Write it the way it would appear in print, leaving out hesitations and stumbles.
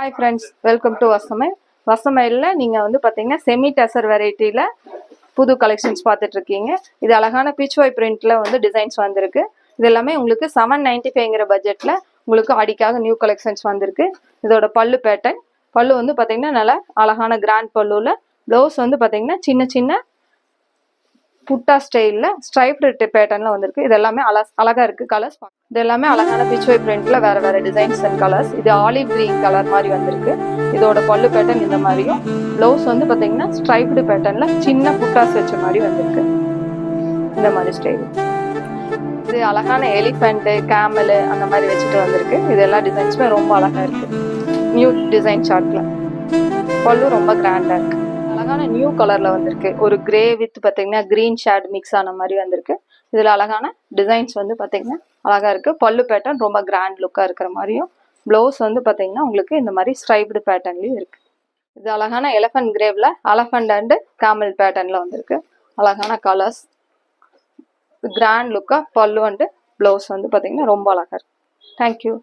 Hi friends, welcome to Vasamail. Vasamailல நீங்க வந்து பாத்தீங்கன்னா செமி டசர் வெரைட்டில புது கலெக்ஷன்ஸ் பார்த்துட்டு இருக்கீங்க. இது அழகான பீச் வாய் பிரிண்ட்ல வந்து டிசைன்ஸ் வந்திருக்கு. இது எல்லாமே உங்களுக்கு 795ங்கிற பட்ஜெட்ல உங்களுக்கு ஆடிக்காக நியூ கலெக்ஷன்ஸ் வந்திருக்கு. இதோட பல்லு பேட்டர்ன் பல்லு வந்து பாத்தீங்கன்னா நல்ல அழகான கிராண்ட் பல்லுல ப்ளவுஸ் வந்து பாத்தீங்கன்னா சின்ன சின்ன புட்டா ஸ்டைல்ல ஸ்ட்ரைப்டு பேட்டர்ன்ல வந்திருக்கு. இது எல்லாமே அழகா இருக்கு கலர்ஸ். இது எல்லாமே அழகான பீச் வை பிரிண்ட்ல வேற வேற டிசைன்ஸ் அண்ட் கலர்ஸ். இது ஆலிவ் கிரீன் கலர் மாதிரி வந்திருக்கு. இதோட பல்லு பேட்டர்ன் இந்த மாதிரியும் ப்ளவுஸ் வந்து பாத்தீங்கன்னா ஸ்ட்ரைப்டு பேட்டர்ன்ல சின்ன புட்டாஸ் வச்ச மாதிரி வந்திருக்கு. இந்த மாதிரி ஸ்டைல். இது அழகான எலிஃபென்ட் கேமல் அந்த மாதிரி வச்சுட்டு வந்திருக்கு. இது எல்லா டிசைன்ஸுமே ரொம்ப அழகா இருக்கு. நியூ டிசைன் சார்ட்ல பல்லு ரொம்ப கிராண்டா இருக்கு. அழகான நியூ கலர்ல வந்திருக்கு. ஒரு கிரே வித் பாத்தீங்கன்னா கிரீன் ஷேட் மிக்ஸ் ஆன மாதிரி வந்திருக்கு. இதுல அழகான டிசைன்ஸ் வந்து பாத்தீங்கன்னா அழகா இருக்கு. பல்லு பேட்டர்ன் ரொம்ப கிராண்ட் லுக்கா இருக்கிற மாதிரியும் ப்ளவுஸ் வந்து பாத்தீங்கன்னா உங்களுக்கு இந்த மாதிரி ஸ்ட்ரைப்டு பேட்டர்ன்லயும் இருக்கு. இது அழகான எலிஃபென்ட் கிரேவ்ல எலிஃபென்ட் அண்ட் கேமல் பேட்டர்ன்ல வந்திருக்கு. அழகான கலர்ஸ் கிராண்ட் லுக்கா பல்லு அண்ட் ப்ளவுஸ் வந்து பாத்தீங்கன்னா ரொம்ப அழகா இருக்கு. தேங்க்யூ.